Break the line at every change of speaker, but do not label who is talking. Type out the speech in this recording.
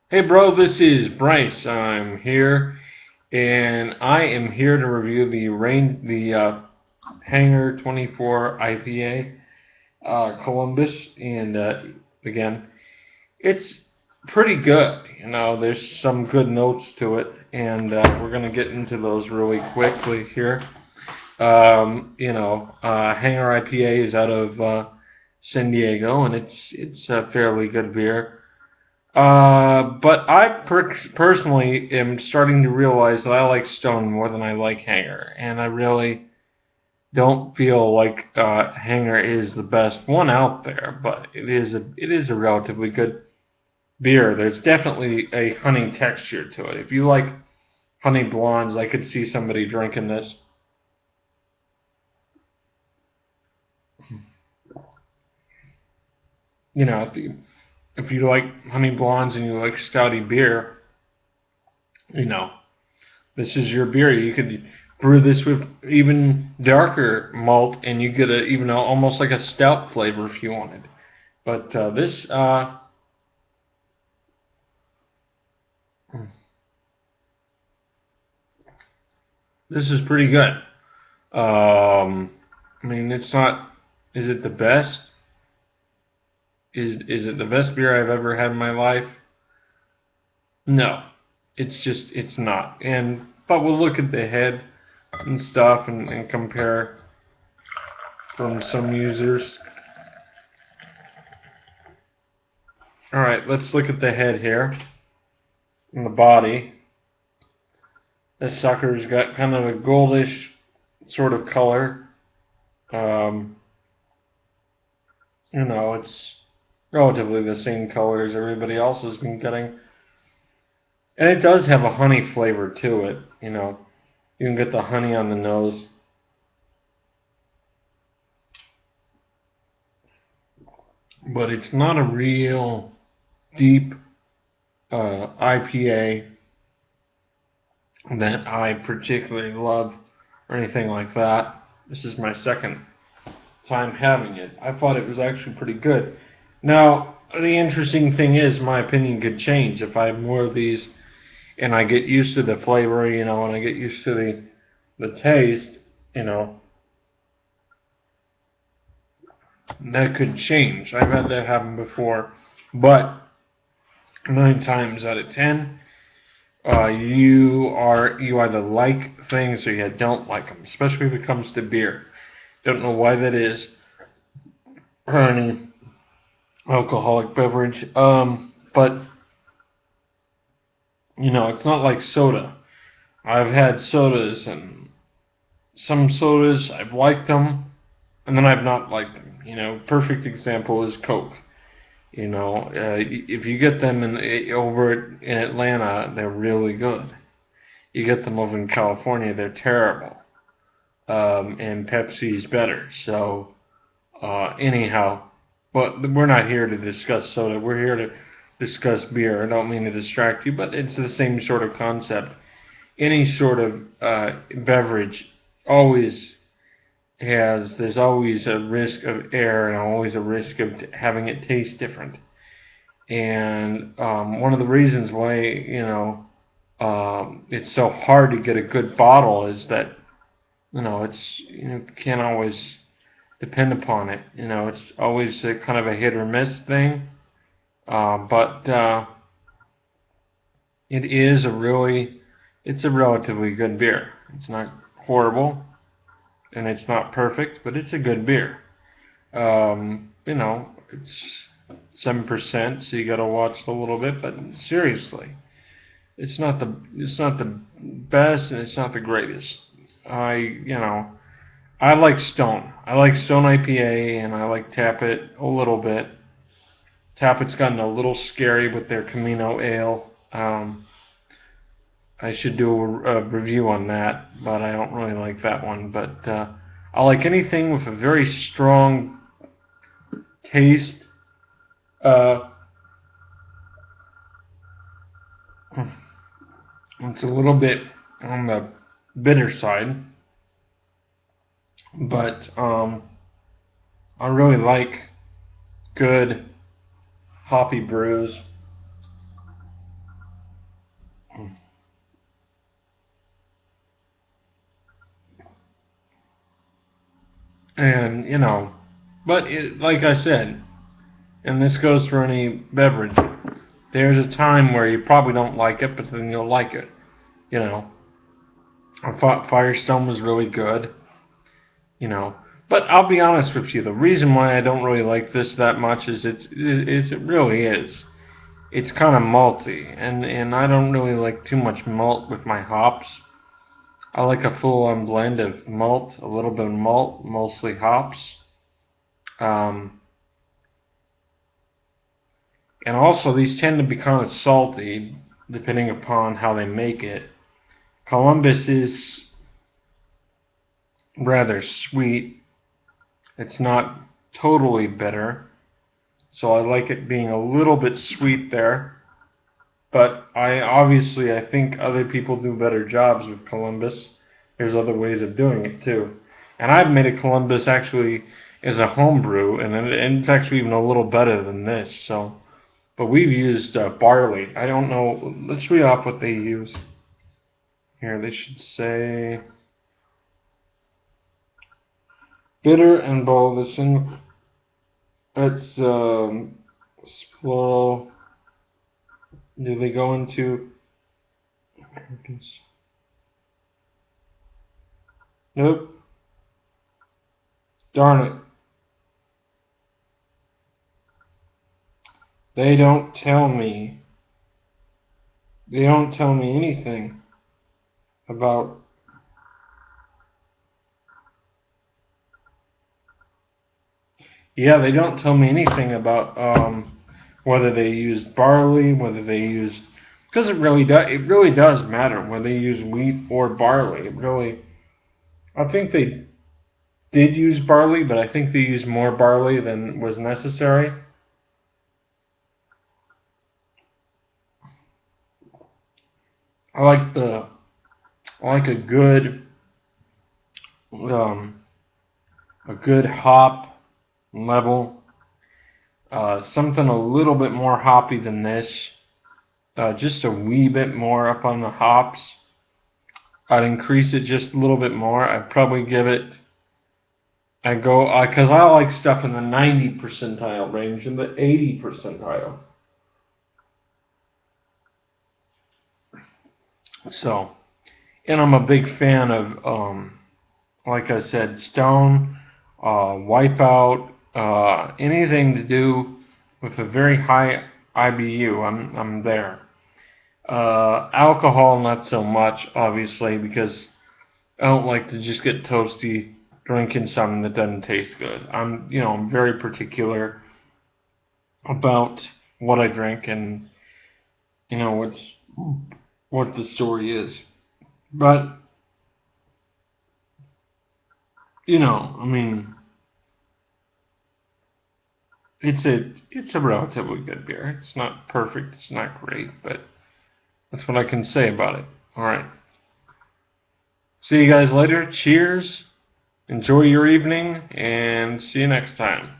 Hey bro, this is Bryce. I'm here, and I am here to review the Hangar 24 IPA Columbus, and again, it's pretty good. There's some good notes to it, and we're gonna get into those really quickly here. Hangar IPA is out of San Diego, and it's a fairly good beer. But I personally am starting to realize that I like Stone more than I like Hanger, and I really don't feel like Hanger is the best one out there. But it is a relatively good beer. There's definitely a honey texture to it. If you like honey blondes, I could see somebody drinking this. If you like honey blondes and you like stouty beer, you know this is your beer. You could brew this with even darker malt, and you get almost like a stout flavor if you wanted. But this is pretty good. I mean, it's not. Is it the best? Is it the best beer I've ever had in my life? No, it's not. But we'll look at the head and stuff and compare from some users. All right, let's look at the head here and the body. This sucker's got kind of a goldish sort of color. Um, it's relatively the same color as everybody else has been getting. And it does have a honey flavor to it. You can get the honey on the nose. But it's not a real deep IPA that I particularly love or anything like that. This is my second time having it. I thought it was actually pretty good. Now, the interesting thing is, my opinion could change if I have more of these and I get used to the flavor, and I get used to the taste, you know, that could change. I've had that happen before, but 9 times out of 10, you either like things or you don't like them, especially if it comes to beer. Don't know why that is, or any alcoholic beverage. But it's not like soda. I've had sodas, and some sodas I've liked them, and then I've not liked them. Perfect example is Coke. If you get them over in Atlanta, they're really good. You get them over in California, they're terrible. And Pepsi's better. So anyhow, but we're not here to discuss soda. We're here to discuss beer. I don't mean to distract you, but it's the same sort of concept. Any sort of beverage always there's always a risk of error and always a risk of having it taste different. And one of the reasons why it's so hard to get a good bottle is that you can't always depend upon it. It's always a kind of a hit or miss thing. But it is it's a relatively good beer. It's not horrible, and it's not perfect, but it's a good beer. It's 7%, so you got to watch a little bit. But seriously, it's not the best, and it's not the greatest. I like Stone. I like Stone IPA, and I like Tappet a little bit. Tappet's gotten a little scary with their Camino Ale. I should do a review on that, but I don't really like that one. But I like anything with a very strong taste. Uh, it's a little bit on the bitter side, but I really like good hoppy brews. And, but like I said, and this goes for any beverage, there's a time where you probably don't like it, but then you'll like it. You know, I thought Firestone was really good, you know. But I'll be honest with you, the reason why I don't really like this that much is it really is. It's kind of malty, and I don't really like too much malt with my hops. I like a full-on blend of malt, a little bit of malt, mostly hops. Um, and also, these tend to be kind of salty, depending upon how they make it. Columbus is rather sweet. It's not totally bitter, so I like it being a little bit sweet there. But I think other people do better jobs with Columbus. There's other ways of doing it too. And I've made a Columbus actually as a home brew, and it's actually even a little better than this. So, but we've used barley. I don't know. Let's read off what they use here. They should say bitter and bold. It's slow. Do they go into? Nope. Darn it. They don't tell me. They don't tell me anything about. Yeah, they don't tell me anything about whether they use barley, whether they use, because it really does matter whether they use wheat or barley. I think they did use barley, but I think they used more barley than was necessary. I like the I like um, a good hop level, something a little bit more hoppy than this, just a wee bit more up on the hops. I'd increase it just a little bit more. I'd probably give it. I go because I like stuff in the 90 percentile range and the 80 percentile. So, and I'm a big fan of, like I said, Stone, Wipeout, anything to do with a very high IBU. I'm there. Alcohol, not so much, obviously, because I don't like to just get toasty drinking something that doesn't taste good. I'm very particular about what I drink and what's what the story is. But I mean, it's a relatively good beer. It's not perfect. It's not great, but that's what I can say about it. All right. See you guys later. Cheers. Enjoy your evening, and see you next time.